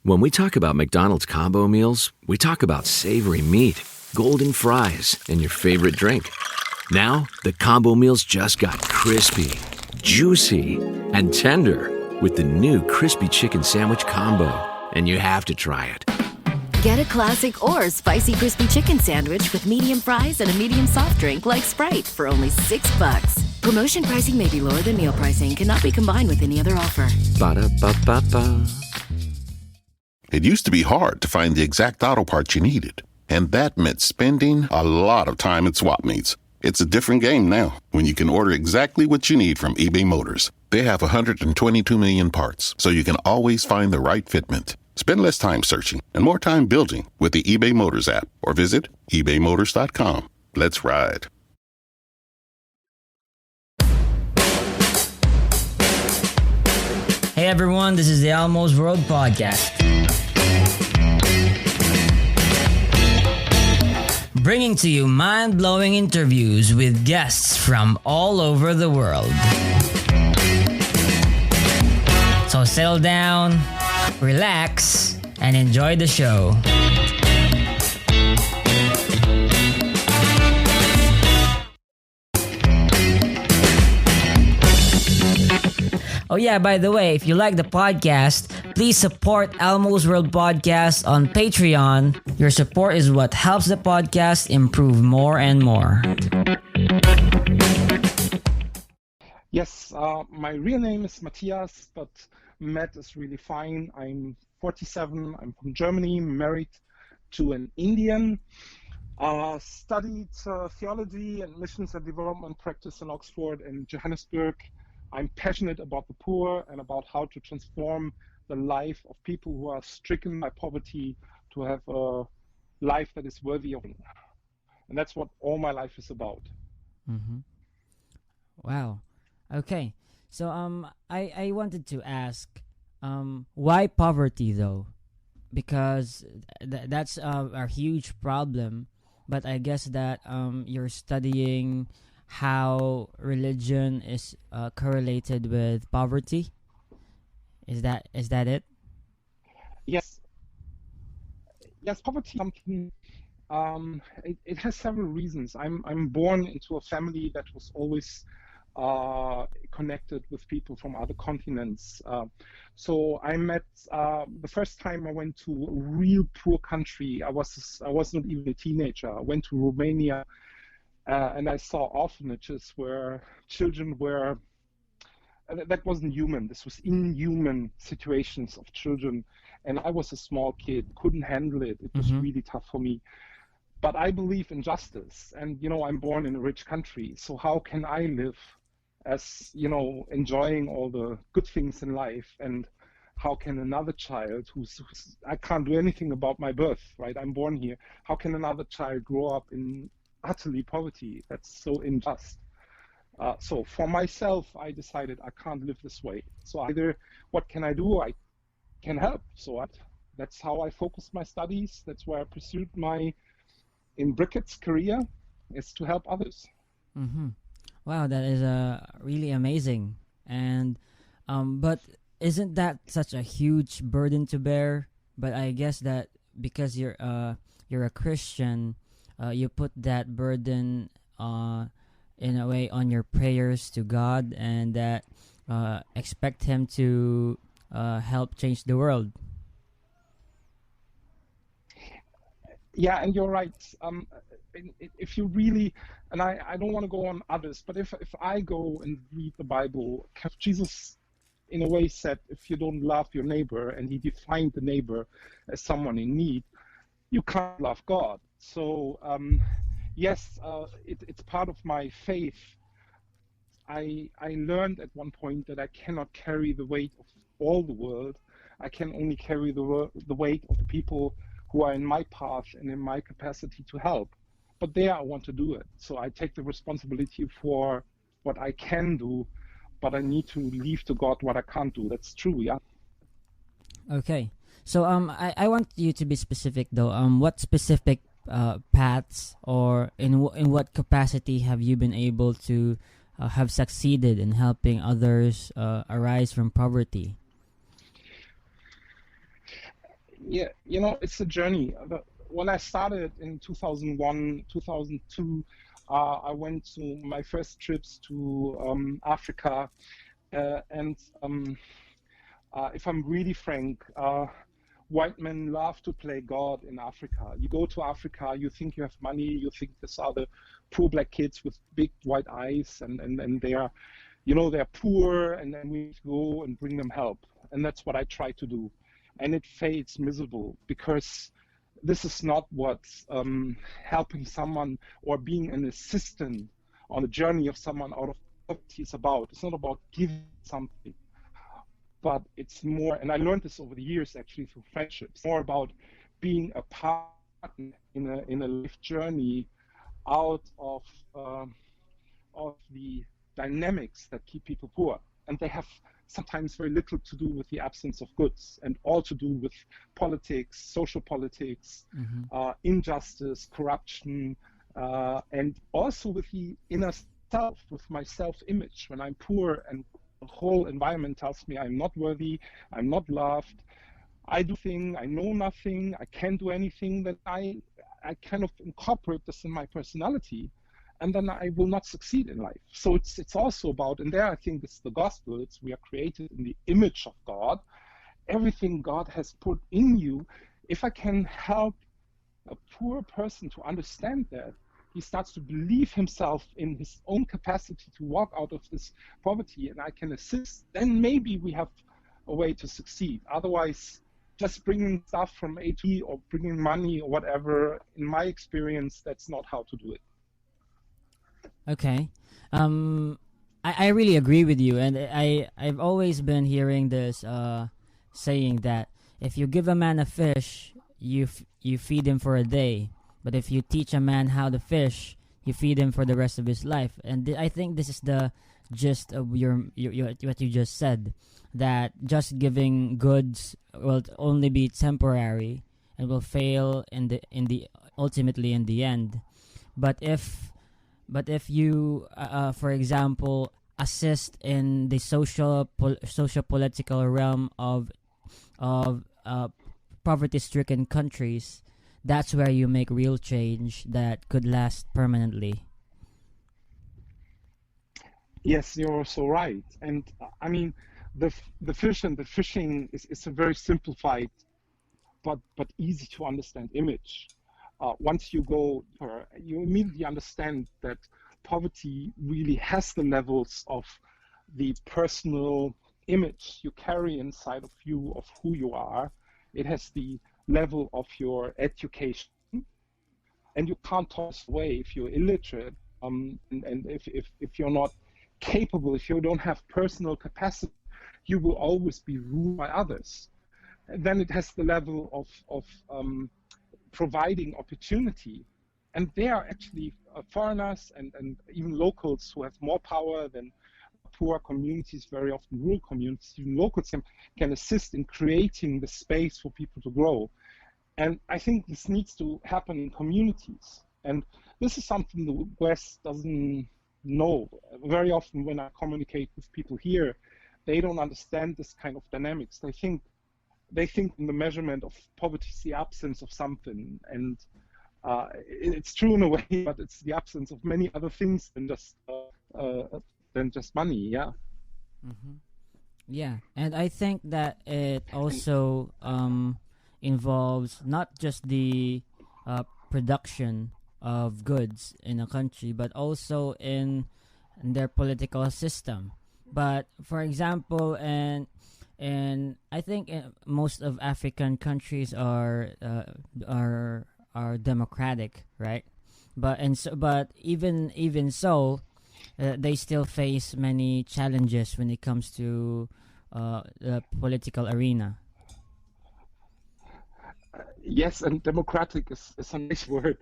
When we talk about McDonald's combo meals, we talk about savory meat, golden fries, and your favorite drink. Now, the combo meals just got crispy, juicy, and tender with the new Crispy Chicken Sandwich Combo. And you have to try it. Get a classic or spicy crispy chicken sandwich with medium fries and a medium soft drink like Sprite for only $6. Promotion pricing may be lower than meal pricing. Cannot be combined with any other offer. Ba-da-ba-ba-ba. It used to be hard to find the exact auto parts you needed, and that meant spending a lot of time at swap meets. It's a different game now when you can order exactly what you need from eBay Motors. They have 122 million parts, so you can always find the right fitment. Spend less time searching and more time building with the eBay Motors app or visit ebaymotors.com. Let's ride. Hey everyone, this is the Almost World Podcast. Bringing to you mind-blowing interviews with guests from all over the world. So settle down, relax, and enjoy the show. Oh yeah, by the way, if you like the podcast, please support Elmo's World Podcast on Patreon. Your support is what helps the podcast improve more and more. Yes, my real name is Matthias, but Matt is really fine. I'm 47, I'm from Germany, married to an Indian. Studied theology and missions and development practice in Oxford and Johannesburg. I'm passionate about the poor and about how to transform the life of people who are stricken by poverty to have a life that is worthy of it. And that's what all my life is about. Mm-hmm. Wow. Okay. So I wanted to ask, why poverty though? Because that's a huge problem. But I guess that you're studying how religion is correlated with poverty. Is that it? Yes. Yes, poverty is something. It has several reasons. I'm born into a family that was always connected with people from other continents. So I met the first time I went to a real poor country. I was not even a teenager. I went to Romania. And I saw orphanages where children were, that wasn't human, this was inhuman situations of children. And I was a small kid, couldn't handle it. It was really tough for me. But I believe in justice. And, I'm born in a rich country. So how can I live as, enjoying all the good things in life? And how can another child I can't do anything about my birth, right? I'm born here. How can another child grow up in utterly poverty? That's so unjust. So for myself, I decided I can't live this way. So either what can I do? I can help. So that's how I focused my studies. That's where I pursued my, in brackets, career, is to help others. Mm-hmm. Wow, that is really amazing. And but isn't that such a huge burden to bear? But I guess that because you're a Christian, you put that burden in a way on your prayers to God, and that expect Him to help change the world. Yeah, and you're right. If you really, and I don't want to go on others, but if I go and read the Bible, Jesus in a way said, if you don't love your neighbor, and He defined the neighbor as someone in need, you can't love God. So yes, it's part of my faith. I learned at one point that I cannot carry the weight of all the world. I can only carry the weight of the people who are in my path and in my capacity to help. But there I want to do it. So I take the responsibility for what I can do, but I need to leave to God what I can't do. That's true, yeah. Okay. So I want you to be specific though. What specific paths or in what capacity have you been able to have succeeded in helping others arise from poverty? Yeah, it's a journey. When I started in 2001, 2002, I went to my first trips to Africa, and if I'm really frank, white men love to play God in Africa. You go to Africa, you think you have money, you think these are the poor black kids with big white eyes, and they are, they're poor, and then we go and bring them help. And that's what I try to do. And it fades miserable because this is not what helping someone or being an assistant on the journey of someone out of poverty is about. It's not about giving something, but it's more, and I learned this over the years actually through friendships, more about being a partner in a life journey out of the dynamics that keep people poor. And they have sometimes very little to do with the absence of goods and all to do with politics, social politics, injustice, corruption, and also with the inner self, with my self-image. When I'm poor and the whole environment tells me I'm not worthy, I'm not loved, I do things, I know nothing, I can't do anything, that I kind of incorporate this in my personality, and then I will not succeed in life. So it's also about, and there I think it's the gospel, it's we are created in the image of God. Everything God has put in you, if I can help a poor person to understand that, he starts to believe himself in his own capacity to walk out of this poverty, and I can assist, then maybe we have a way to succeed. Otherwise, just bringing stuff from A to B or bringing money or whatever, in my experience, that's not how to do it. Okay. I really agree with you, and I've always been hearing this saying that if you give a man a fish, you feed him for a day, but if you teach a man how to fish, you feed him for the rest of his life. And I think this is the gist of your what you just said, that just giving goods will only be temporary and will fail in the ultimately in the end. But if you, for example, assist in the social political realm of poverty-stricken countries, that's where you make real change that could last permanently. Yes, you're so right. And I mean, the fish and the fishing is a very simplified but easy to understand image. Once you go there, you immediately understand that poverty really has the levels of the personal image you carry inside of you of who you are. It has the level of your education, and you can't toss away if you're illiterate, and if you're not capable, if you don't have personal capacity, you will always be ruled by others. And then it has the level of providing opportunity, and they are actually foreigners and even locals who have more power than poor communities, very often rural communities. Even locals can assist in creating the space for people to grow. And I think this needs to happen in communities, and this is something the West doesn't know. Very often when I communicate with people here, they don't understand this kind of dynamics. They think in the measurement of poverty is the absence of something, and it's true in a way, but it's the absence of many other things than just money. Yeah. Mm-hmm. Yeah, and I think that it also involves not just the production of goods in a country, but also in their political system. But for example, and I think most of African countries are democratic, right? But even so, they still face many challenges when it comes to the political arena. Yes, and democratic is a nice word.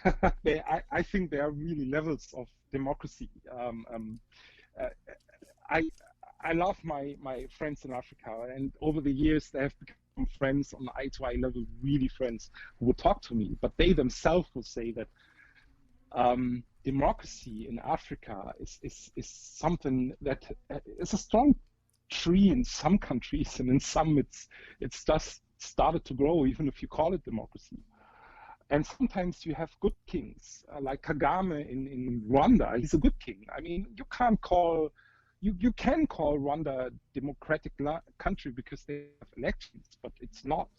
I think there are really levels of democracy. I love my friends in Africa, and over the years they have become friends on eye-to-eye level, really friends who would talk to me. But they themselves will say that democracy in Africa is something that is a strong tree in some countries, and in some it's just started to grow, even if you call it democracy. And sometimes you have good kings, like Kagame in Rwanda. He's a good king. I mean, you can call Rwanda a democratic country because they have elections, but it's not.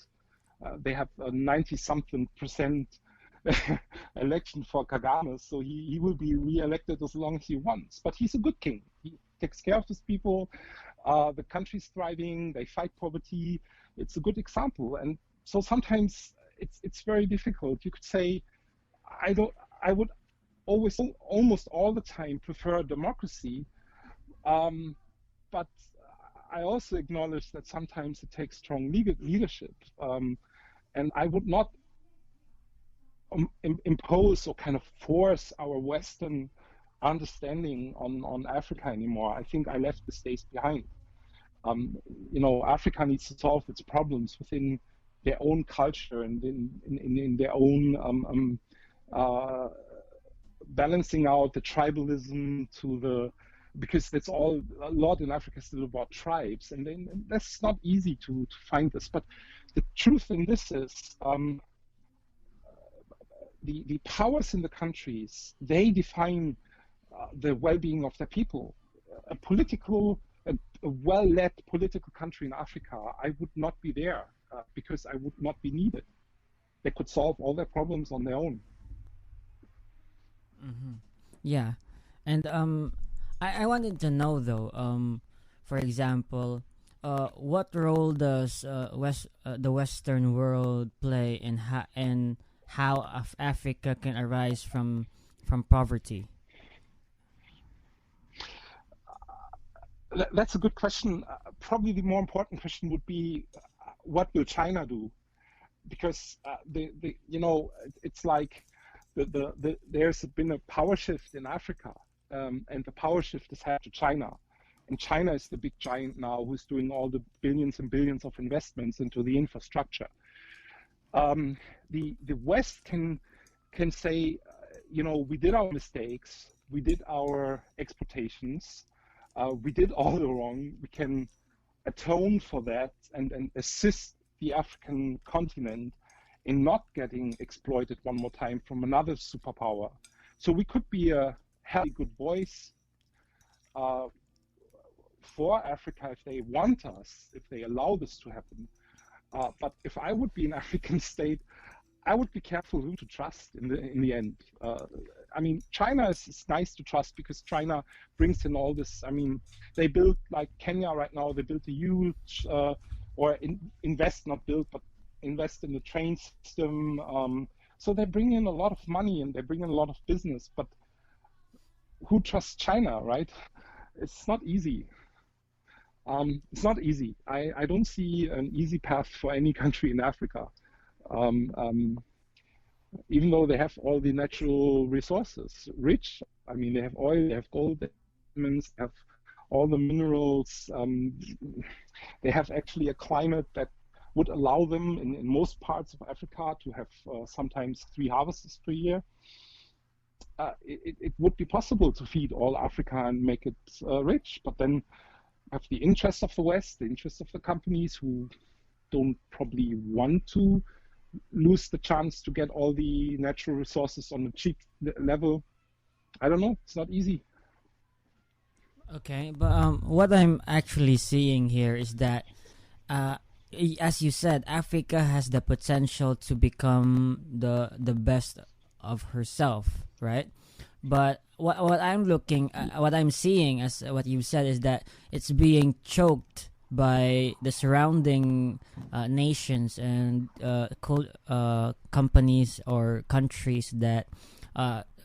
They have a 90-something% election for Kagame, so he will be re-elected as long as he wants. But he's a good king. He takes care of his people. The country's thriving. They fight poverty. It's a good example. And so sometimes it's very difficult. You could say, I would always, almost all the time, prefer democracy, but I also acknowledge that sometimes it takes strong leadership, and I would not impose or kind of force our Western understanding on Africa anymore. I think I left the States behind. Africa needs to solve its problems within their own culture and in their own balancing out the tribalism because that's a lot in Africa still about tribes, and then that's not easy to find this. But the truth in this is the powers in the countries, they define the well-being of their people. A well-led political country in Africa, I would not be there because I would not be needed. They could solve all their problems on their own. Mm-hmm. Yeah, and I wanted to know though, for example, what role does the Western world play in how Africa can arise from poverty? That's a good question. Probably the more important question would be, what will China do? Because it's like there's been a power shift in Africa, and the power shift is headed to China, and China is the big giant now who's doing all the billions and billions of investments into the infrastructure. The West can say, we did our mistakes, we did our exploitations. We did all the wrong. We can atone for that and assist the African continent in not getting exploited one more time from another superpower. So we could be a healthy, good voice for Africa if they want us, if they allow this to happen. But if I would be an African state, I would be careful who to trust in the end. I mean, China is nice to trust because China brings in all this. I mean, they built, like Kenya right now, they built a huge, invest in the train system. So they bring in a lot of money and they bring in a lot of business. But who trusts China, right? It's not easy. It's not easy. I don't see an easy path for any country in Africa. Even though they have all the natural resources, rich. I mean, they have oil, they have gold, they have diamonds, they have all the minerals. They have actually a climate that would allow them in most parts of Africa to have sometimes 3 harvests per year. It would be possible to feed all Africa and make it rich, but then have the interests of the West, the interests of the companies who don't probably want to lose the chance to get all the natural resources on a cheap level. I don't know. It's not easy. Okay, but what I'm actually seeing here is that, as you said, Africa has the potential to become the best of herself, right? But what I'm seeing, as what you said, is that it's being choked by the surrounding nations and companies or countries that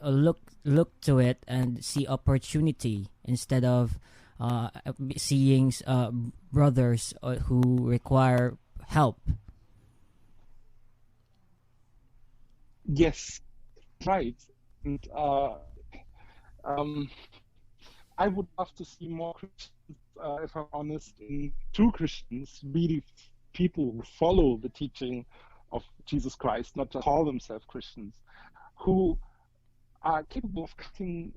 look to it and see opportunity instead of seeing brothers who require help. Yes, right. And I would love to see more Christians, if I'm honest, true Christians, really people who follow the teaching of Jesus Christ, not just call themselves Christians, who are capable of cutting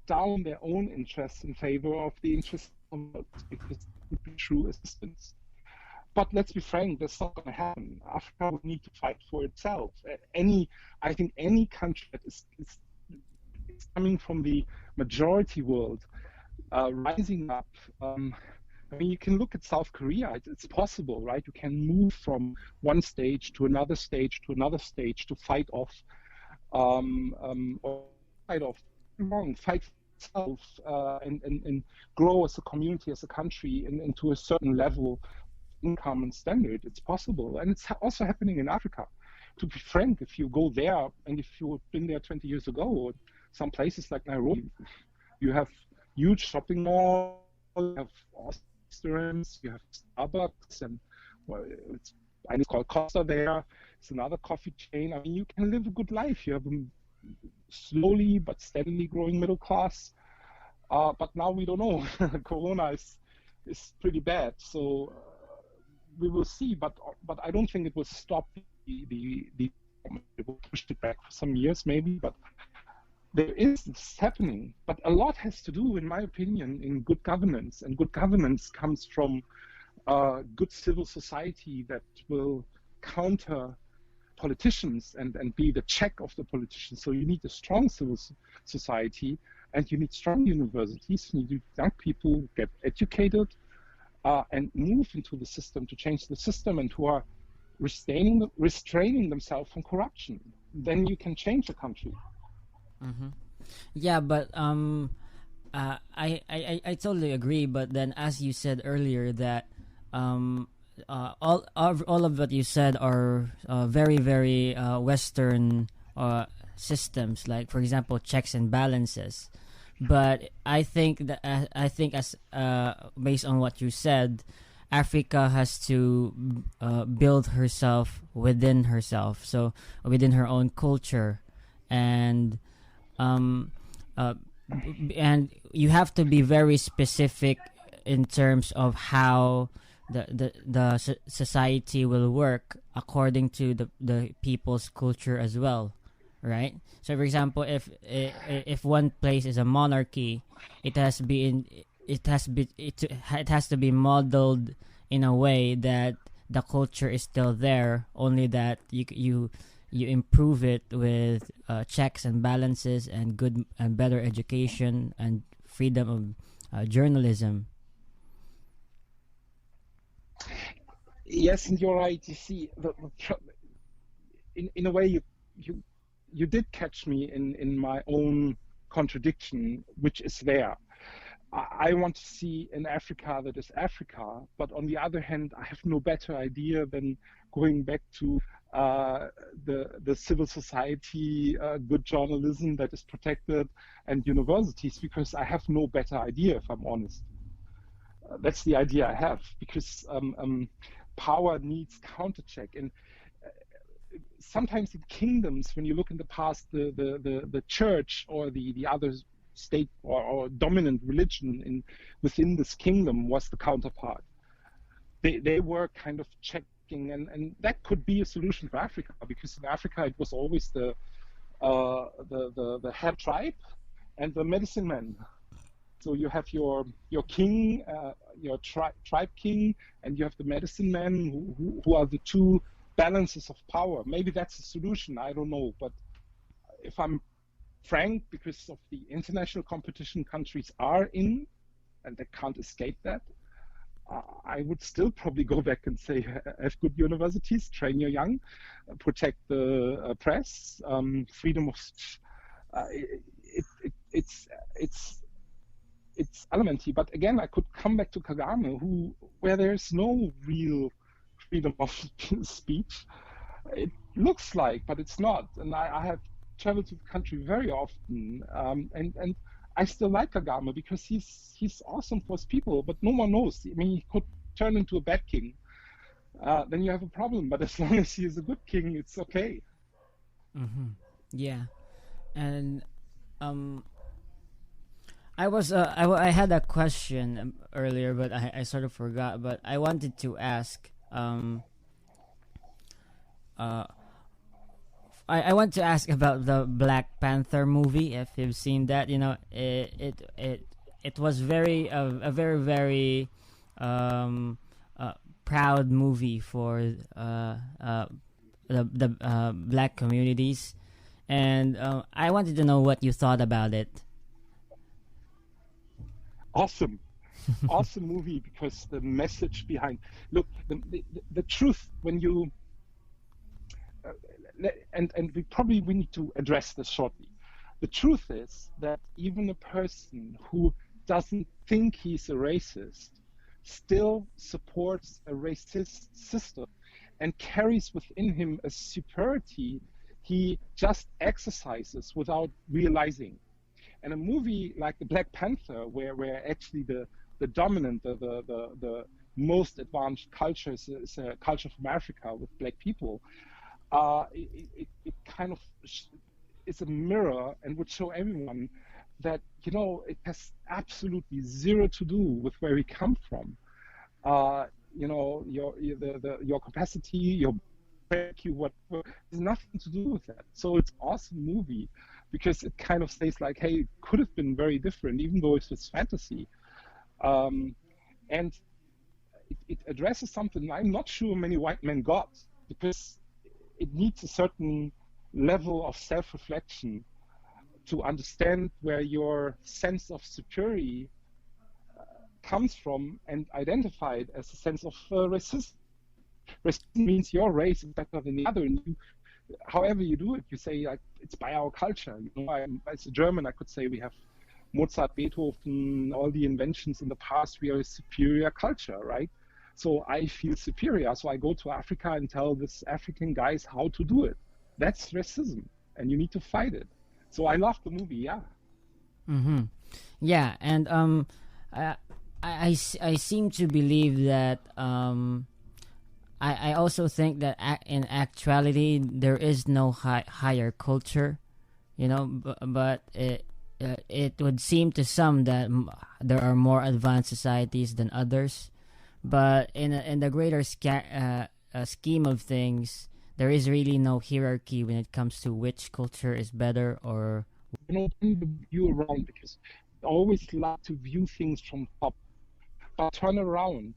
down their own interests in favor of the interests of others, because it would be true assistance. But let's be frank, that's not going to happen. Africa will need to fight for itself. I think any country that is coming from the majority world, rising up. I mean, you can look at South Korea. It's possible, right? You can move from one stage to another stage to another stage to fight off, or fight off, fight for itself, and grow as a community, as a country, and to a certain level income and standard. It's possible, and it's also happening in Africa. To be frank, if you go there, and if you've been there 20 years ago, or some places like Nairobi, you have huge shopping malls, you have restaurants, you have Starbucks, and it's called Costa there. It's another coffee chain. I mean, you can live a good life. You have a slowly but steadily growing middle class. But now we don't know. Corona is pretty bad, so we will see. But I don't think it will stop the it will push it back for some years maybe. But there is this happening, but a lot has to do, in my opinion, in good governance, and good governance comes from good civil society that will counter politicians and be the check of the politicians. So you need a strong civil society, and you need strong universities. You need young people who get educated and move into the system to change the system, and who are restraining themselves from corruption. Then you can change a country. Mm-hmm. Yeah, but I totally agree. But then, as you said earlier, that all of what you said are very, very Western systems. Like, for example, checks and balances. But I think as based on what you said, Africa has to build herself within herself, so within her own culture, and you have to be very specific in terms of how the society will work according to the people's culture as well, right? So, for example, if one place is a monarchy, it has to be modeled in a way that the culture is still there, only that you improve it with checks and balances and good and better education and freedom of journalism. Yes, and you're right. You see, in a way, you did catch me in my own contradiction, which is there. I want to see an Africa that is Africa, but on the other hand, I have no better idea than going back to the civil society, good journalism that is protected, and universities, because I have no better idea, if I'm honest. That's the idea I have, because power needs countercheck. And sometimes in kingdoms, when you look in the past, the church or the other state or dominant religion within this kingdom was the counterpart. They were kind of checking, and that could be a solution for Africa, because in Africa it was always the head tribe and the medicine man. So you have your king, your tribe king, and you have the medicine man, who are the two balances of power. Maybe that's a solution, I don't know. But if I'm frank, because of the international competition countries are in, and they can't escape that, I would still probably go back and say, have good universities, train your young, protect the press, freedom of... It's elementary, but again, I could come back to Kagame, where there's no real freedom of speech. It looks like, but it's not. And I have traveled to the country very often, and I still like Kagame because he's awesome for his people, but no one knows. I mean, he could turn into a bad king. Then you have a problem. But as long as he is a good king, it's okay. Mm-hmm. Yeah, and I had a question earlier, but I sort of forgot. But I wanted to ask. I want to ask about the Black Panther movie. If you've seen that, you know, it was very a very very proud movie for the black communities, and I wanted to know what you thought about it. Awesome. Awesome movie, because the message behind, look, the truth, when you and we need to address this shortly. The truth is that even a person who doesn't think he's a racist still supports a racist system and carries within him a superiority he just exercises without realizing. And a movie like the Black Panther, where actually the dominant, the most advanced culture is a culture from Africa with black people, it kind of is a mirror and would show everyone that, you know, it has absolutely zero to do with where we come from. You know, your capacity, your what has nothing to do with that. So it's an awesome movie because it kind of says like, hey, it could have been very different, even though it's just fantasy. And it addresses something I'm not sure many white men got, because it needs a certain level of self-reflection to understand where your sense of superiority comes from and identify it as a sense of racism. Racism means your race is better than the other, and you, however you do it, you say like it's by our culture. You know, as a German, I could say we have Mozart, Beethoven, all the inventions in the past. We are a superior culture, right? So I feel superior. So I go to Africa and tell this African guys how to do it. That's racism, and you need to fight it. So I love the movie, yeah. Mm-hmm. Yeah, and I seem to believe that I also think that in actuality there is no higher culture, you know, but it would seem to some that there are more advanced societies than others, but in the greater scheme of things, there is really no hierarchy when it comes to which culture is better or. You know, turn the view around, because I always like to view things from top, but turn around,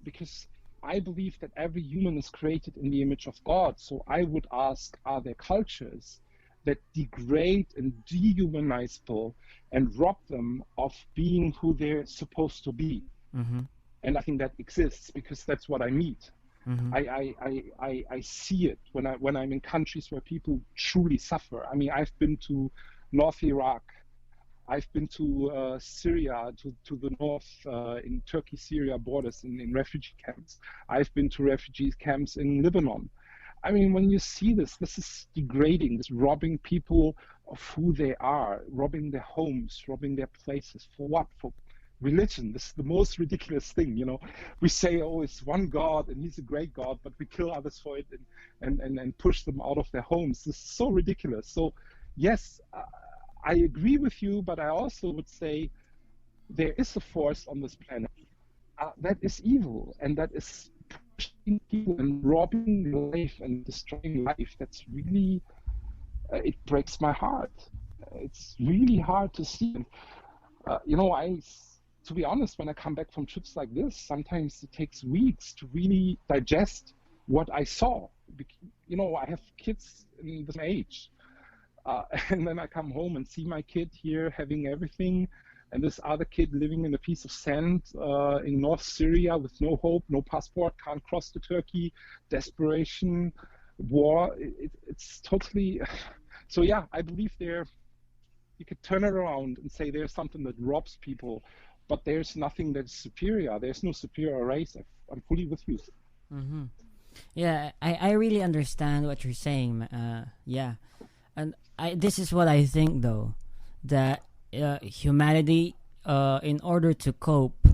because I believe that every human is created in the image of God. So I would ask, are there cultures that degrade and dehumanize people and rob them of being who they're supposed to be? Mm-hmm. And I think that exists, because that's what I meet. Mm-hmm. I see it when I'm in countries where people truly suffer. I mean, I've been to North Iraq, I've been to Syria, to the north, in Turkey-Syria borders, in refugee camps. I've been to refugee camps in Lebanon. I mean, when you see this is degrading, this robbing people of who they are, robbing their homes, robbing their places. For what? For religion. This is the most ridiculous thing, you know. We say, oh, it's one God and he's a great God, but we kill others for it and push them out of their homes. This is so ridiculous. So yes, I agree with you, but I also would say there is a force on this planet that is evil, and that is pushing people and robbing life and destroying life. That's really, it breaks my heart. It's really hard to see. You know, to be honest, when I come back from trips like this, sometimes it takes weeks to really digest what I saw. You know, I have kids in this age. And then I come home and see my kid here having everything, and this other kid living in a piece of sand in North Syria with no hope, no passport, can't cross to Turkey, desperation, war. It's totally. So yeah, I believe you could turn it around and say there's something that robs people, but there's nothing that's superior. There's no superior race. I'm fully with you. Mm-hmm. Yeah, I really understand what you're saying. Yeah. And this is what I think, though, that humanity, in order to cope,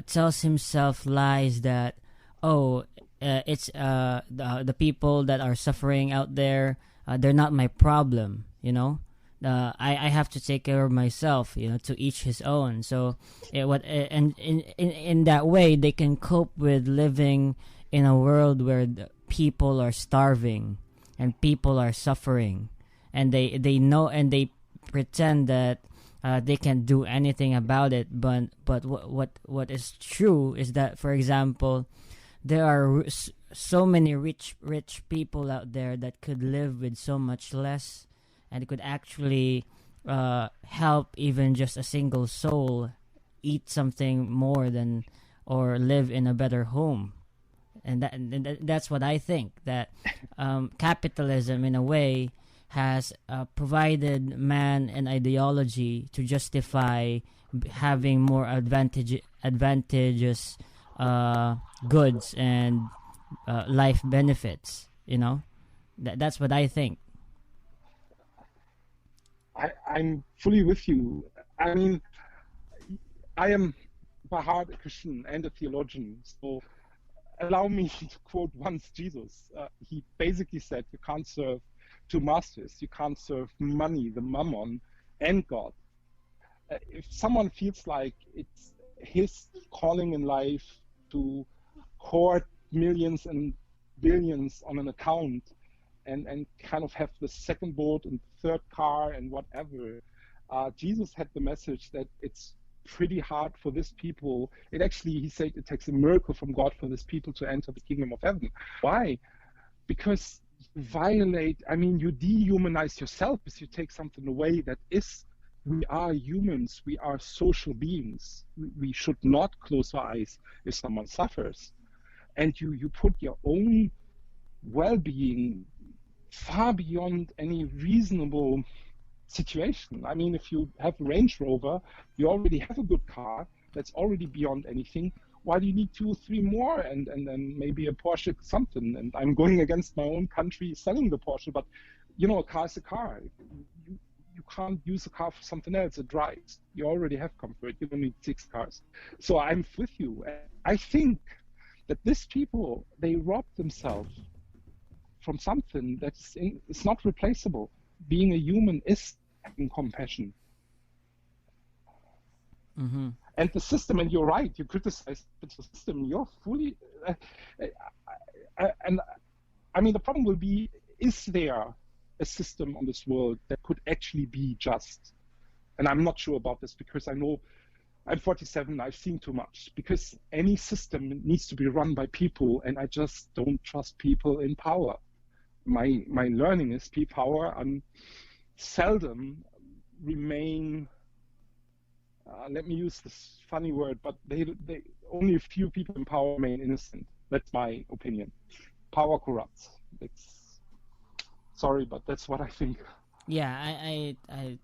tells himself lies that, it's the people that are suffering out there, they're not my problem, you know. I have to take care of myself, you know, to each his own. So, and in that way, they can cope with living in a world where the people are starving and people are suffering. And they know, and they pretend that they can't do anything about it. But what is true is that, for example, there are so many rich people out there that could live with so much less, and could actually help even just a single soul eat something more than, or live in a better home. And that's what I think, that capitalism in a way has provided man an ideology to justify having more advantageous goods and life benefits. That's what I think. I'm fully with you. I mean, I am by heart a Christian and a theologian, so allow me to quote once Jesus. He basically said, you can't serve two masters. You can't serve money, the mammon, and God. If someone feels like it's his calling in life to hoard millions and billions on an account and kind of have the second boat and third car and whatever, Jesus had the message that it's pretty hard for this people. He said it takes a miracle from God for this people to enter the kingdom of heaven. Why? Because you dehumanize yourself if you take something away that is. We are humans. We are social beings. We should not close our eyes if someone suffers. And you put your own well-being far beyond any reasonable situation. I mean, if you have a Range Rover, you already have a good car that's already beyond anything. Why do you need 2 or 3 more and then maybe a Porsche something? And I'm going against my own country selling the Porsche, but a car is a car. You can't use a car for something else. It drives. You already have comfort. You don't need 6 cars. So I'm with you. I think that these people, they rob themselves from something that is not replaceable. Being a human is having compassion. Mm-hmm. And the system, and you're right, you criticize the system, you're fully... the problem will be, is there a system on this world that could actually be just? And I'm not sure about this, because I know I'm 47, I've seen too much. Because any system needs to be run by people, and I just don't trust people in power. My learning is power seldom remain, let me use this funny word, but they only a few people in power remain innocent. That's my opinion. Power corrupts. Sorry, but that's what I think. Yeah, I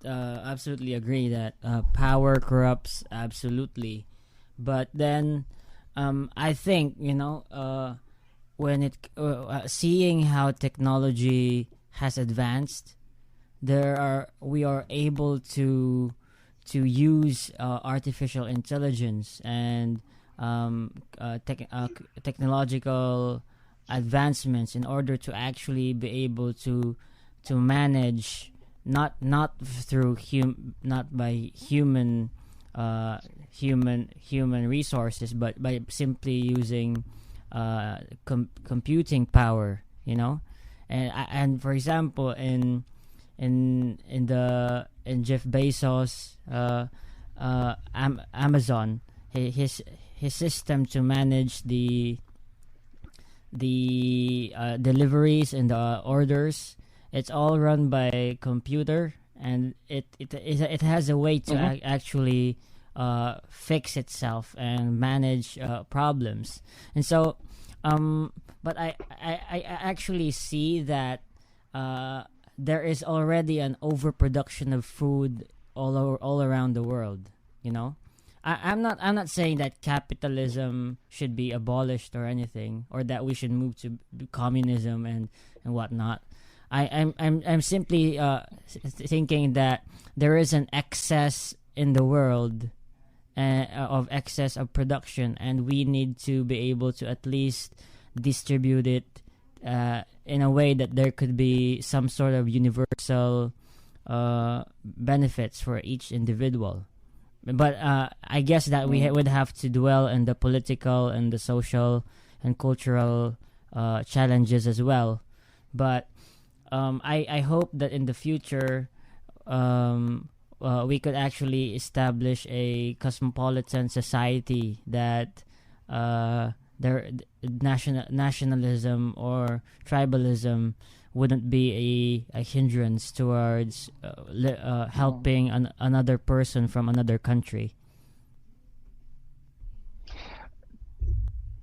absolutely agree that power corrupts, absolutely. But then I think, when seeing how technology has advanced, we are able to use artificial intelligence and technological advancements in order to actually be able to manage not by human resources, but by simply using computing power, and for example in Jeff Bezos Amazon, his system to manage the deliveries and the orders, it's all run by computer, and it has a way to actually fix itself and manage problems. And so but I actually see that there is already an overproduction of food all around the world. I'm not saying that capitalism should be abolished or anything, or that we should move to communism and whatnot. I'm simply thinking that there is an excess in the world of excess of production, and we need to be able to at least distribute it in a way that there could be some sort of universal benefits for each individual. But I guess that we would have to dwell in the political and the social and cultural challenges as well. But I hope that in the future we could actually establish a cosmopolitan society that nationalism or tribalism wouldn't be a hindrance towards helping another person from another country.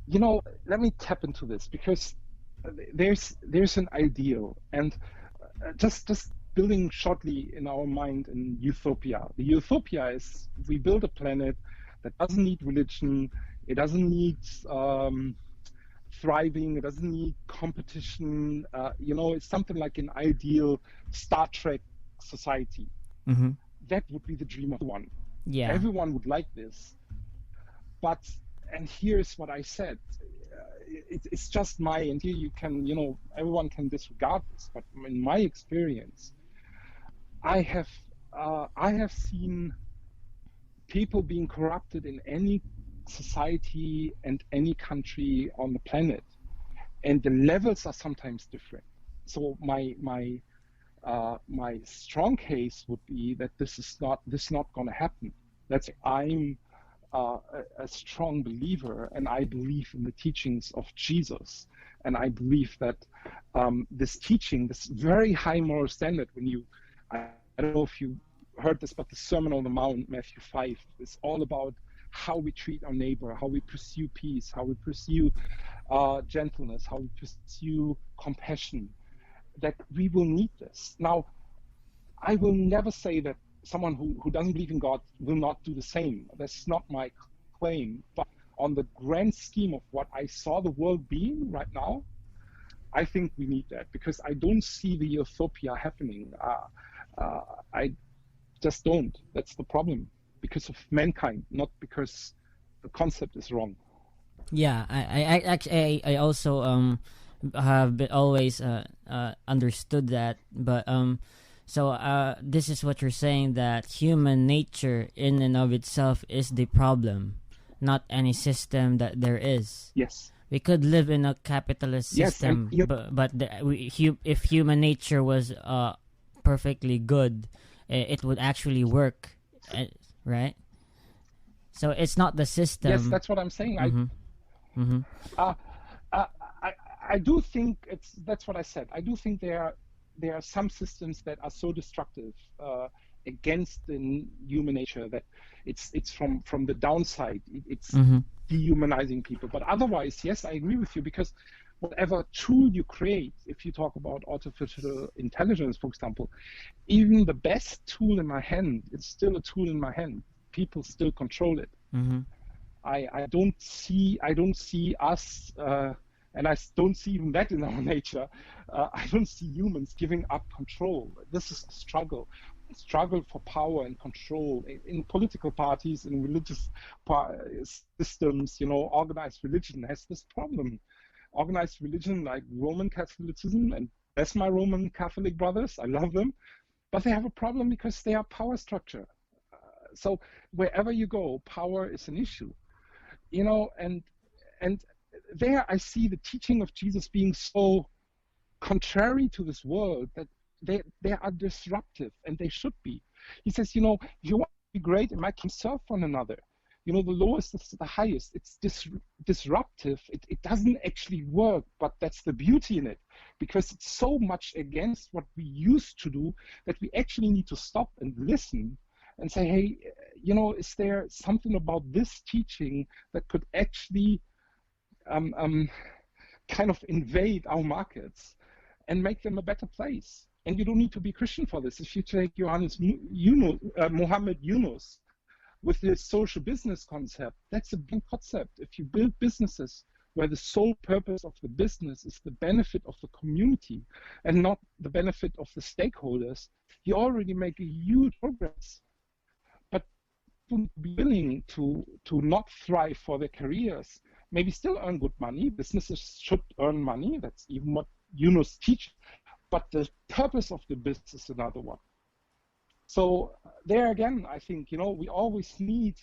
Let me tap into this, because there's an ideal, and just building shortly in our mind in utopia. The utopia is, we build a planet that doesn't need religion, it doesn't need thriving, it doesn't need competition. It's something like an ideal Star Trek society. Mm-hmm. That would be the dream of one. Yeah. Everyone would like this. But, and here's what I said, it's just and here you can, everyone can disregard this, but in my experience, I have seen people being corrupted in any society and any country on the planet, and the levels are sometimes different. So my strong case would be that this is not going to happen. That's I'm a strong believer, and I believe in the teachings of Jesus, and I believe that this teaching, this very high moral standard, I don't know if you heard this, but the Sermon on the Mount, Matthew 5, is all about how we treat our neighbor, how we pursue peace, how we pursue gentleness, how we pursue compassion, that we will need this. Now, I will never say that someone who doesn't believe in God will not do the same. That's not my claim. But on the grand scheme of what I saw the world being right now, I think we need that, because I don't see the utopia happening. I just don't. That's the problem, because of mankind, not because the concept is wrong. Yeah, I also have been always understood that, but so this is what you're saying, that human nature in and of itself is the problem, not any system that there is. Yes. We could live in a capitalist system, but if human nature was perfectly good, it would actually work, right? So it's not the system. Yes, that's what I'm saying. Mm-hmm. I do think that's what I said. I do think there are some systems that are so destructive against the human nature that it's from the downside. It's dehumanizing people. But otherwise, yes, I agree with you, because whatever tool you create, if you talk about artificial intelligence, for example, even the best tool in my hand, it's still a tool in my hand. People still control it. Mm-hmm. I don't see us, and I don't see even that in our nature. I don't see humans giving up control. This is a struggle for power and control in political parties, in religious systems. Organized religion has this problem. Organized religion, like Roman Catholicism, and that's my Roman Catholic brothers, I love them, but they have a problem because they are power structure. So wherever you go, power is an issue, and there I see the teaching of Jesus being so contrary to this world that they are disruptive, and they should be. He says, if you want to be great, it might serve one another. The lowest is the highest. It's disruptive. It doesn't actually work, but that's the beauty in it, because it's so much against what we used to do that we actually need to stop and listen and say, hey, is there something about this teaching that could actually kind of invade our markets and make them a better place? And you don't need to be Christian for this. If you take Mohammed Yunus with his social business concept, that's a big concept. If you build businesses where the sole purpose of the business is the benefit of the community and not the benefit of the stakeholders, you already make a huge progress. But people be willing to not thrive for their careers, maybe still earn good money. Businesses should earn money. That's even what Yunus teaches. But the purpose of the business is another one. So there again, I think, we always need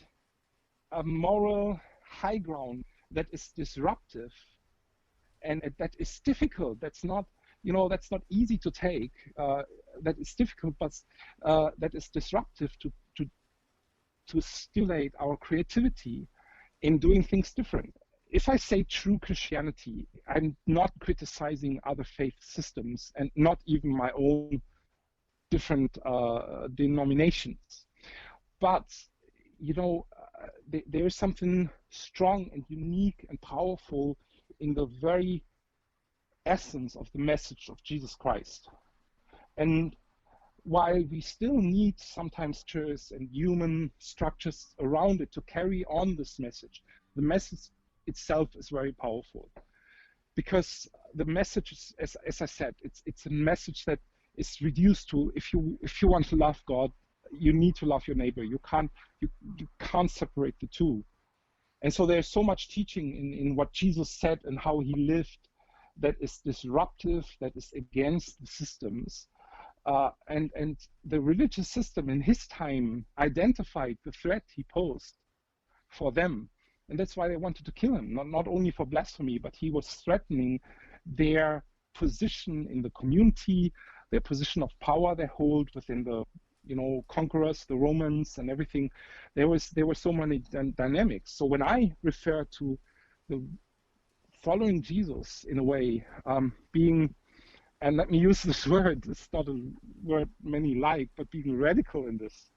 a moral high ground that is disruptive and that is difficult. That's not, that's not easy to take. That is difficult, but that is disruptive to stimulate our creativity in doing things different. if I say true Christianity, I'm not criticizing other faith systems and not even my own different denominations. But, there is something strong and unique and powerful in the very essence of the message of Jesus Christ. And while we still need sometimes churches and human structures around it to carry on this message, the message itself is very powerful. Because the message is, as I said, it's a message that is reduced to, if you want to love God, you need to love your neighbor. You can't separate the two. And so there's so much teaching in what Jesus said and how he lived that is disruptive, that is against the systems. And the religious system in his time identified the threat he posed for them. And that's why they wanted to kill him, not only for blasphemy, but he was threatening their position in the community, their position of power they hold within the conquerors, the Romans and everything. There were so many dynamics. So when I refer to the following Jesus in a way, being, and let me use this word, it's not a word many like, but being radical in this,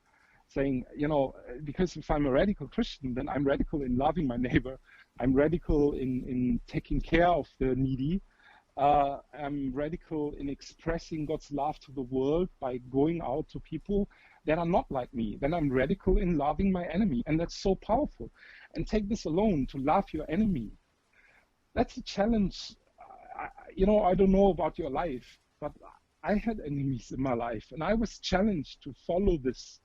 saying, because if I'm a radical Christian, then I'm radical in loving my neighbor, I'm radical in taking care of the needy, I'm radical in expressing God's love to the world by going out to people that are not like me. Then I'm radical in loving my enemy, and that's so powerful. And take this alone, to love your enemy. That's a challenge. I don't know about your life, but I had enemies in my life, and I was challenged to follow this.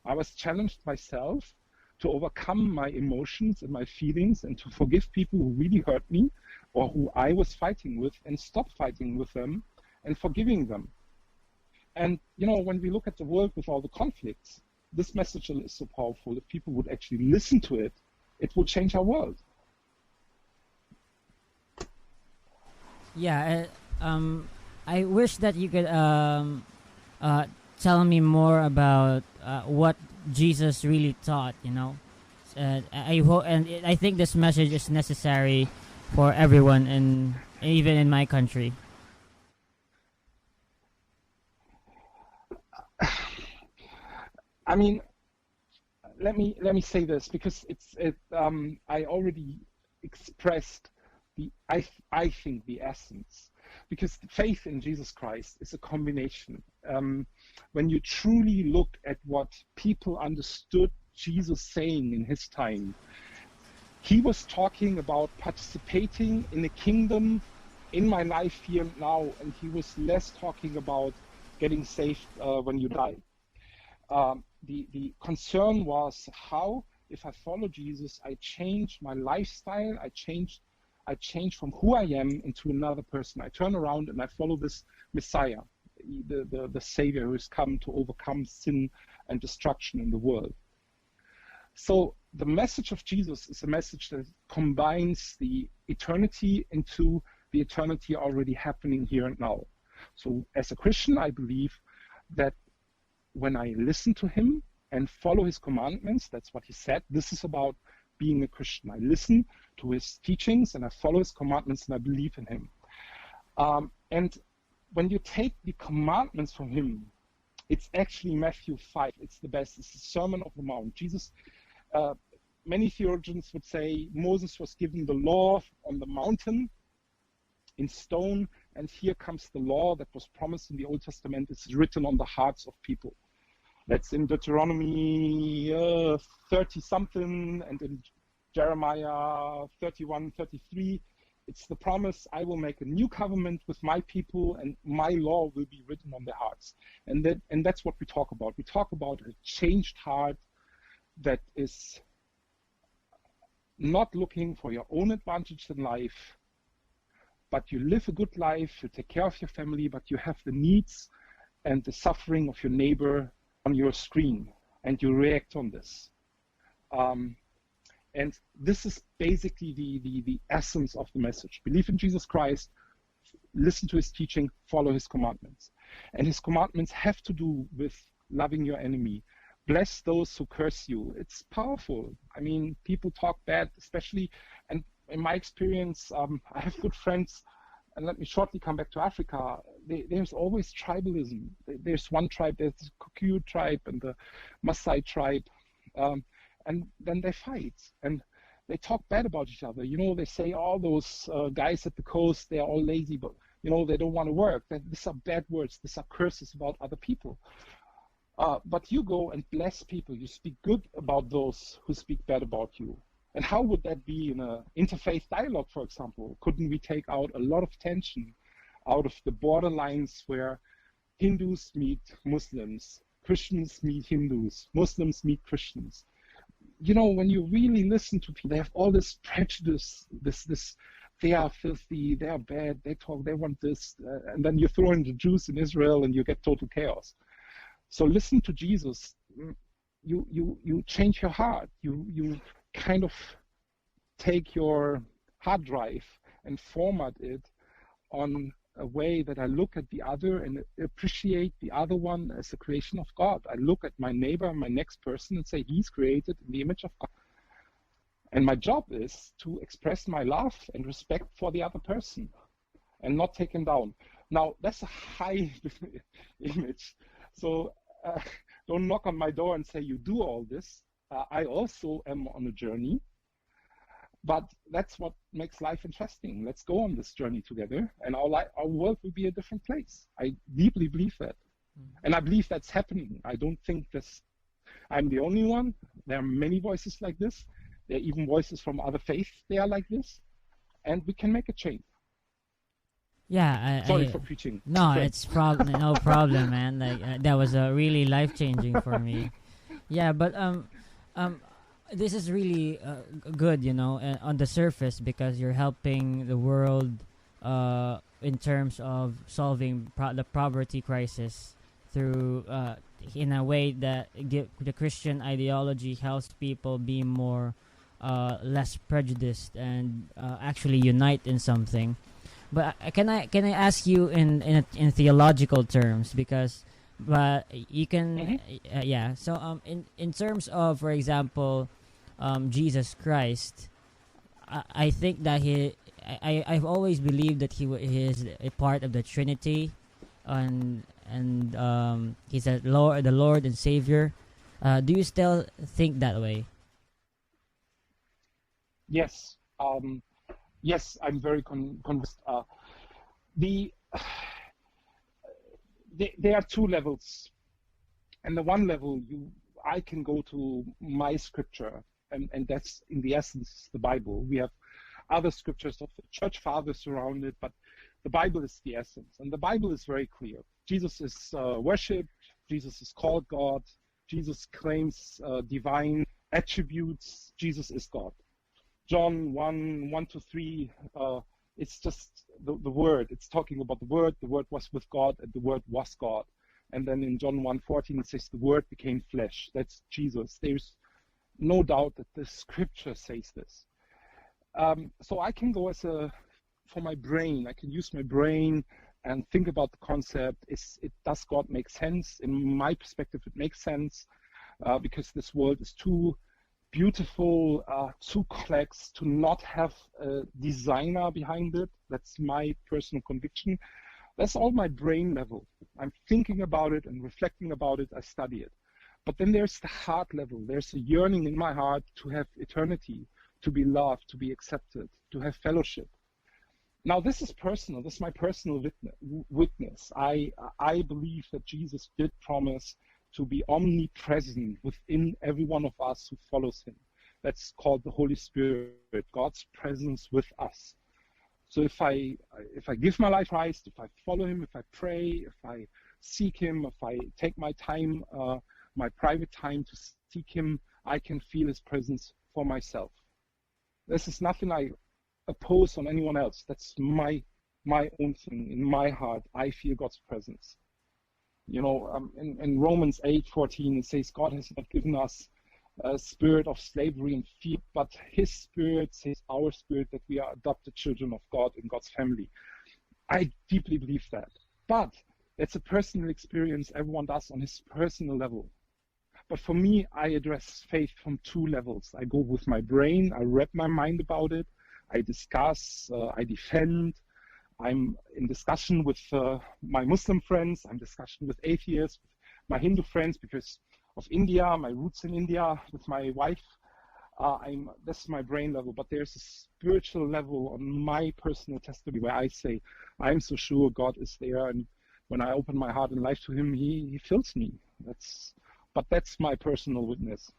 I was challenged myself to overcome my emotions and my feelings and to forgive people who really hurt me or who I was fighting with, and stop fighting with them and forgiving them. And, when we look at the world with all the conflicts, this message is so powerful. If people would actually listen to it, it would change our world. Yeah, I wish that you could tell me more about what Jesus really taught. I hope, and I think this message is necessary for everyone, and even in my country. I mean, let me say this, because I already expressed I think the essence, because faith in Jesus Christ is a combination. When you truly look at what people understood Jesus saying in his time, he was talking about participating in a kingdom in my life here and now, and he was less talking about getting saved when you die. The concern was how, if I follow Jesus, I change my lifestyle, I change from who I am into another person. I turn around and I follow this Messiah, the Savior who has come to overcome sin and destruction in the world. So the message of Jesus is a message that combines the eternity into the eternity already happening here and now. So as a Christian, I believe that when I listen to him and follow his commandments, that's what he said, this is about being a Christian. I listen to his teachings and I follow his commandments and I believe in him. And when you take the commandments from him, it's actually Matthew 5. It's the best. It's the Sermon on the Mount. Jesus, many theologians would say Moses was given the law on the mountain in stone, and here comes the law that was promised in the Old Testament. It's written on the hearts of people. That's in Deuteronomy 30-something, and in Jeremiah 31, 33. It's the promise, I will make a new covenant with my people, and my law will be written on their hearts. And that's what we talk about. We talk about a changed heart that is not looking for your own advantage in life, but you live a good life, you take care of your family, but you have the needs and the suffering of your neighbor on your screen, and you react on this. And this is basically the essence of the message. Believe in Jesus Christ, listen to his teaching, follow his commandments. And his commandments have to do with loving your enemy. Bless those who curse you. It's powerful. I mean, people talk bad, especially, and in my experience, I have good friends, and let me shortly come back to Africa. There's always tribalism. There's one tribe, there's the Kikuyu tribe and the Maasai tribe, and then they fight and they talk bad about each other. You know, they say all those guys at the coast, they're all lazy, but you know, they don't want to work. These are bad words. These are curses about other people. But you go and bless people. You speak good about those who speak bad about you. And how would that be in an interfaith dialogue, for example? Couldn't we take out a lot of tension out of the borderlines where Hindus meet Muslims, Christians meet Hindus, Muslims meet Christians? You know, when you really listen to people, they have all this prejudice, this they are filthy, they are bad, they talk, they want this, and then you throw in the Jews in Israel and you get total chaos. So listen to Jesus. You change your heart. You kind of take your hard drive and format it on a way that I look at the other and appreciate the other one as a creation of God. I look at my neighbor, my next person, and say, he's created in the image of God. And my job is to express my love and respect for the other person and not take him down. Now, that's a high image. So don't knock on my door and say, you do all this. I also am on a journey. But that's what makes life interesting. Let's go on this journey together, and our world will be a different place. I deeply believe that. And I believe that's happening. I don't think I'm the only one. There are many voices like this. There are even voices from other faiths. They are like this. And we can make a change. Yeah. Sorry for preaching. No, it's no problem, man. Like that was really life-changing for me. Yeah, but this is really good, you know, on the surface, because you're helping the world in terms of solving the poverty crisis through in a way that the Christian ideology helps people be more less prejudiced and actually unite in something. But can I ask you in theological terms, because you can yeah. So in terms of, for example, Jesus Christ, I think that I've always believed that he is a part of the Trinity, and he's the Lord and Savior. Do you still think that way? Yes. Yes, I'm very convinced. There are two levels, and the one level I can go to my scripture. And that's in the essence the Bible. We have other scriptures of the church fathers around it, but the Bible is the essence. And the Bible is very clear. Jesus is worshipped. Jesus is called God. Jesus claims divine attributes. Jesus is God. John 1:1-3, it's just the Word. It's talking about the Word. The Word was with God, and the Word was God. And then in John 1:14, it says the Word became flesh. That's Jesus. There's no doubt that the scripture says this. So I can go for my brain. I can use my brain and think about the concept. Does God make sense? In my perspective, it makes sense because this world is too beautiful, too complex to not have a designer behind it. That's my personal conviction. That's all my brain level. I'm thinking about it and reflecting about it. I study it. But then there's the heart level. There's a yearning in my heart to have eternity, to be loved, to be accepted, to have fellowship. Now, this is personal. This is my personal witness. I believe that Jesus did promise to be omnipresent within every one of us who follows him. That's called the Holy Spirit, God's presence with us. So if I give my life to Christ, if I follow him, if I pray, if I seek him, if I take my time, my private time to seek him, I can feel his presence for myself. This is nothing I oppose on anyone else. That's my own thing. In my heart, I feel God's presence. You know, in Romans 8:14, it says, God has not given us a spirit of slavery and fear, but his spirit says, our spirit, that we are adopted children of God in God's family. I deeply believe that. But it's a personal experience everyone does on his personal level. But for me, I address faith from two levels. I go with my brain, I wrap my mind about it, I discuss, I defend. I'm in discussion with my Muslim friends. I'm in discussion with atheists, with my Hindu friends because of India, my roots in India, with my wife. That's my brain level, but there's a spiritual level on my personal testimony where I say, I'm so sure God is there, and when I open my heart and life to Him, He fills me. That's my personal witness.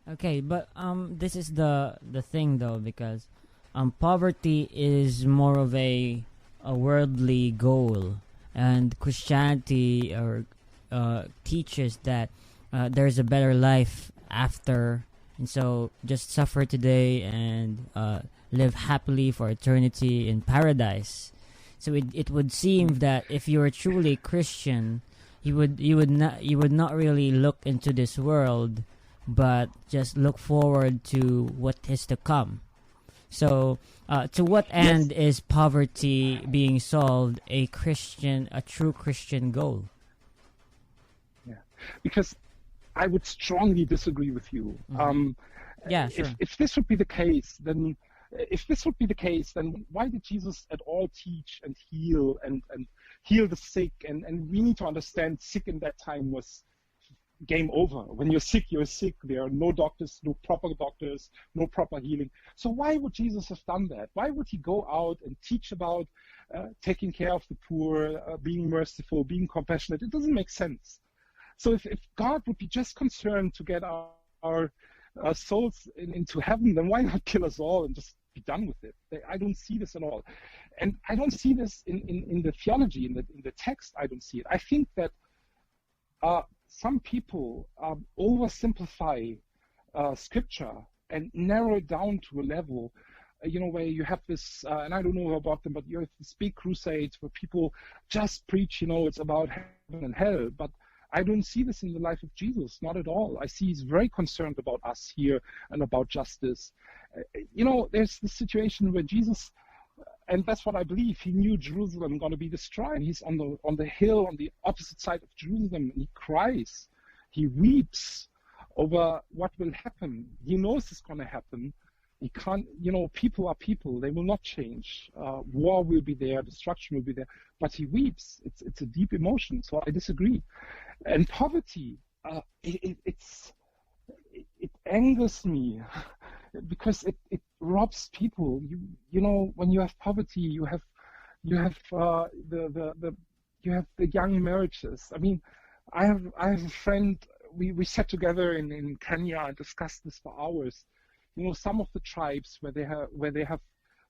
Okay, but this is the thing though, because poverty is more of a worldly goal, and Christianity teaches that there's a better life after, and so just suffer today and live happily for eternity in paradise. So it would seem that if you are truly Christian, you would not really look into this world, but just look forward to what is to come. So to what end is poverty being solved a true Christian goal? Yeah, because I would strongly disagree with you. Yeah, sure. If this would be the case, then why did Jesus at all teach and heal and heal the sick? And we need to understand, sick in that time was game over. When you're sick, you're sick. There are no doctors, no proper healing. So why would Jesus have done that? Why would He go out and teach about taking care of the poor, being merciful, being compassionate? It doesn't make sense. So if God would be just concerned to get our souls into heaven, then why not kill us all and just be done with it? I don't see this at all. And I don't see this in the theology, in the text. I don't see it. I think that some people oversimplify scripture and narrow it down to a level, where you have this, and I don't know about them, but you have this big crusades where people just preach, it's about heaven and hell. But I don't see this in the life of Jesus, not at all. I see He's very concerned about us here and about justice. There's the situation where Jesus, and that's what I believe, He knew Jerusalem going to be destroyed. He's on the hill on the opposite side of Jerusalem, and He cries, He weeps over what will happen. He knows it's going to happen. He can't, people are people. They will not change. War will be there. Destruction will be there. But He weeps. It's a deep emotion. So I disagree. And poverty, it angers me because it robs people. When you have poverty, you have the young marriages. I mean, I have a friend. We sat together in Kenya and discussed this for hours. Some of the tribes where they have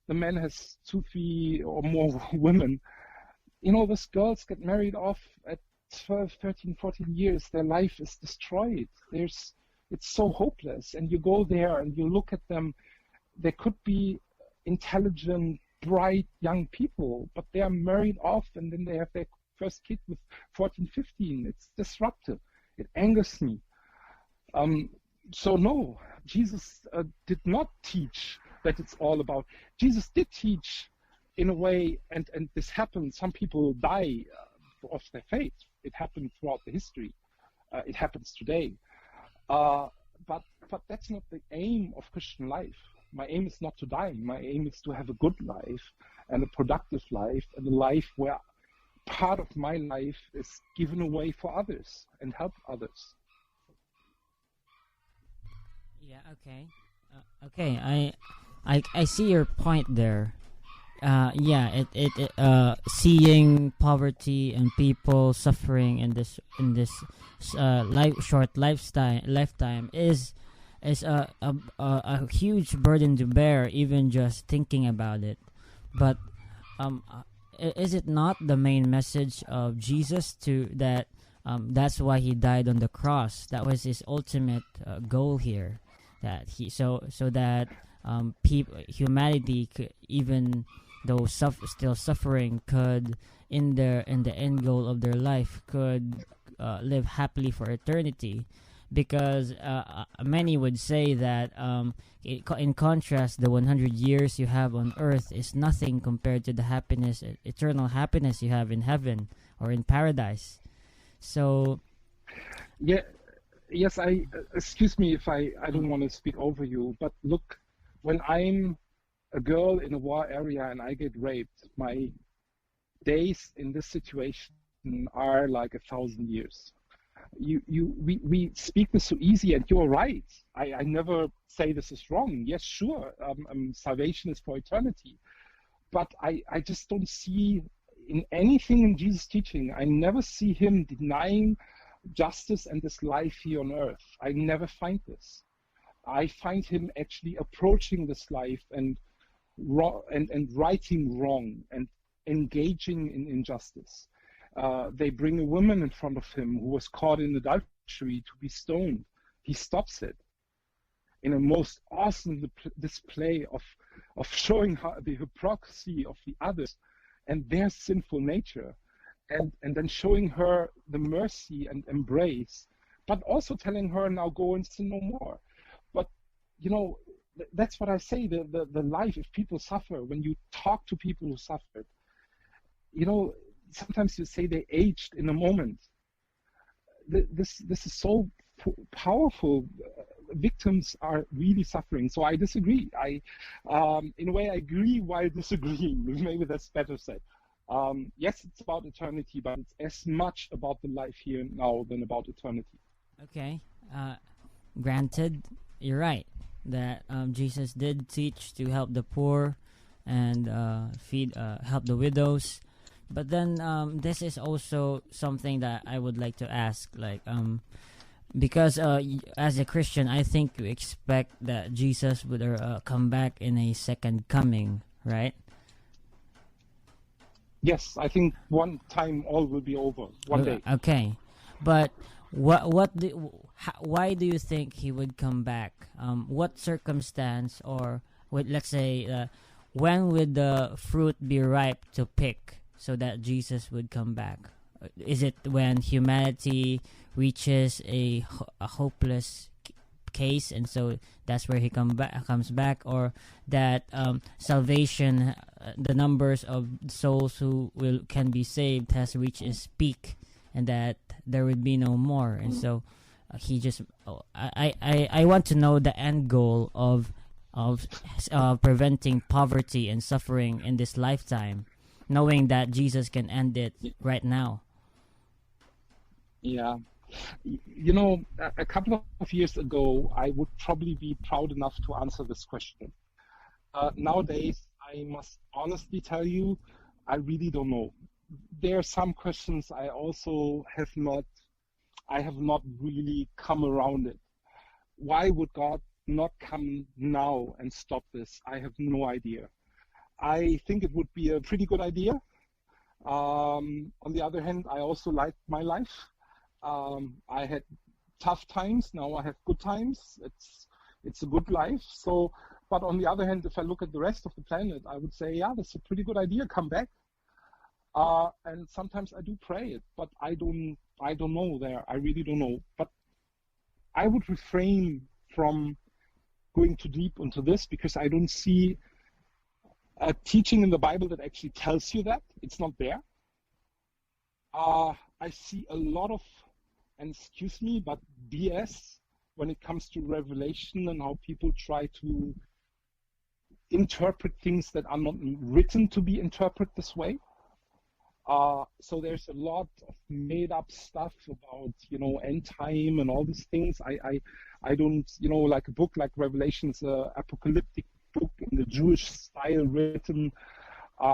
the man has 2, 3 or more women. Those girls get married off at 12, 13, 14 years. Their life is destroyed. It's so hopeless. And you go there and you look at them. They could be intelligent, bright young people, but they are married off, and then they have their first kid with 14, 15. It's disruptive. It angers me. So no, Jesus did not teach that it's all about. Jesus did teach in a way, and this happened. Some people die of their faith. It happened throughout the history. It happens today. But that's not the aim of Christian life. My aim is not to die. My aim is to have a good life and a productive life, and a life where part of my life is given away for others and help others. Yeah. Okay. Okay. I see your point there. Yeah. Seeing poverty and people suffering in this short lifetime is a huge burden to bear, even just thinking about it. But is it not the main message of Jesus that's why He died on the cross? That was His ultimate goal here, that humanity could, even though still suffering, could in the end goal of their life could live happily for eternity. Because many would say that in contrast, the 100 years you have on earth is nothing compared to the happiness, eternal happiness you have in heaven or in paradise. So, yeah, yes. Excuse me if I don't want to speak over you, but look, when I'm a girl in a war area and I get raped, my days in this situation are like 1,000 years. We speak this so easy, and you're right. I never say this is wrong. Yes, sure, salvation is for eternity. But I just don't see in anything in Jesus' teaching, I never see him denying justice and this life here on earth. I never find this. I find him actually approaching this life and righting wrong and engaging in injustice. They bring a woman in front of him who was caught in adultery to be stoned. He stops it in a most awesome display of showing how the hypocrisy of the others and their sinful nature, and then showing her the mercy and embrace, but also telling her, now go and sin no more. But that's what I say, the life, if people suffer, when you talk to people who suffered, sometimes you say they aged in a moment. This is so powerful. Victims are really suffering. So I disagree. In a way, I agree while disagreeing. Maybe that's better said. Yes, it's about eternity, but it's as much about the life here and now than about eternity. Okay. Granted, you're right that Jesus did teach to help the poor and help the widows. But then this is also something that I would like to ask, because as a Christian, I think you expect that Jesus would come back in a second coming, right? Yes, I think one time all will be over one day. Okay, but why do you think he would come back? What circumstance, or let's say, when would the fruit be ripe to pick so that Jesus would come back? Is it when humanity reaches a hopeless case, and so that's where he comes back, or that salvation, the numbers of souls who can be saved has reached its peak, and that there would be no more, and so he just I want to know the end goal of preventing poverty and suffering in this lifetime, knowing that Jesus can end it right now. Yeah. A couple of years ago, I would probably be proud enough to answer this question. Nowadays, I must honestly tell you, I really don't know. There are some questions I also have not really come around it. Why would God not come now and stop this? I have no idea. I think it would be a pretty good idea. On the other hand, I also like my life. I had tough times. Now I have good times. It's a good life. So, but on the other hand, if I look at the rest of the planet, I would say, yeah, that's a pretty good idea. Come back. And sometimes I do pray it, but I don't know there. I really don't know. But I would refrain from going too deep into this because I don't see a teaching in the Bible that actually tells you that. It's not there. I see a lot of, and excuse me, but BS when it comes to Revelation and how people try to interpret things that are not written to be interpreted this way. So there's a lot of made up stuff about, end time and all these things. I don't, like a book like Revelation is an apocalyptic book in the Jewish style written.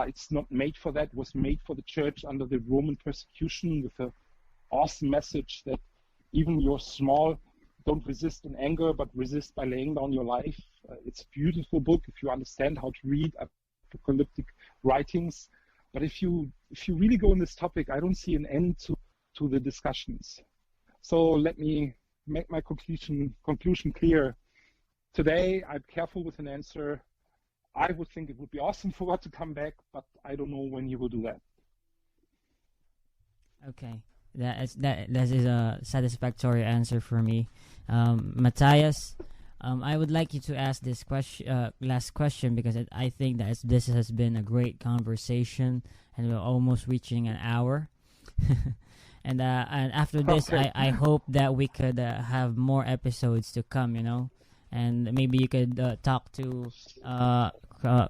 It's not made for that. It was made for the church under the Roman persecution with an awesome message that even you're small, don't resist in anger, but resist by laying down your life. It's a beautiful book if you understand how to read apocalyptic writings. But if you really go on this topic, I don't see an end to the discussions. So let me make my conclusion clear. Today, I'm careful with an answer. I would think it would be awesome for God to come back, but I don't know when he will do that. Okay, that is a satisfactory answer for me, Matthias. I would like you to ask this last question, because I think that this has been a great conversation, and we're almost reaching an hour. and after this, Okay. I hope that we could have more episodes to come, and maybe you could talk to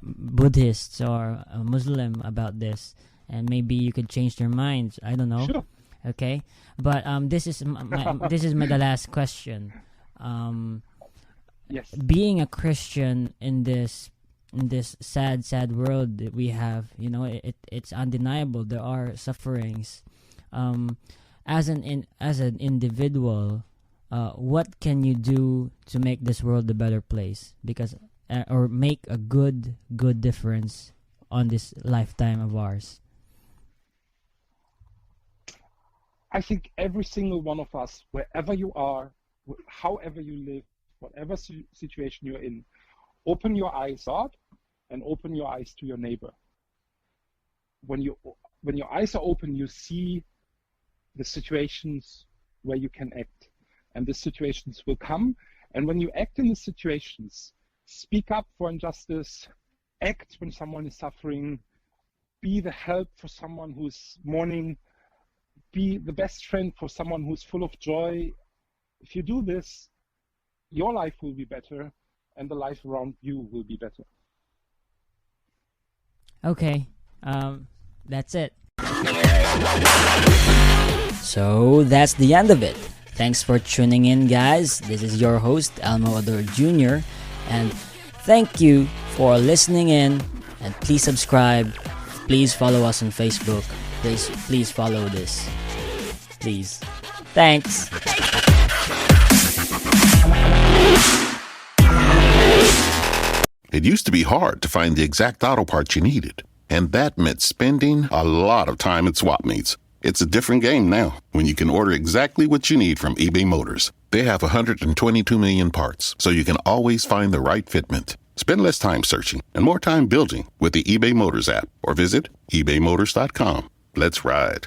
Buddhists or a Muslim about this, and maybe you could change their minds. I don't know. Sure. Okay, but this is the last question. Yes. Being a Christian in this sad world that we have, it's undeniable. There are sufferings. As an individual, what can you do to make this world a better place? Because or make a good difference on this lifetime of ours. I think every single one of us, wherever you are, however you live, whatever situation you're in, open your eyes out and open your eyes to your neighbor. When your eyes are open, you see the situations where you can act, and the situations will come. And when you act in the situations, speak up for injustice, act when someone is suffering, be the help for someone who's mourning, be the best friend for someone who's full of joy. If you do this, your life will be better, and the life around you will be better. Okay, that's it. So that's the end of it. Thanks for tuning in, guys. This is your host, Elmo Ador Jr. And thank you for listening in. And please subscribe. Please follow us on Facebook. Please follow this. Please. Thanks. It used to be hard to find the exact auto parts you needed, and that meant spending a lot of time at swap meets. It's a different game now when you can order exactly what you need from eBay Motors. They have 122 million parts, so you can always find the right fitment. Spend less time searching and more time building with the eBay Motors app, or visit ebaymotors.com. Let's ride.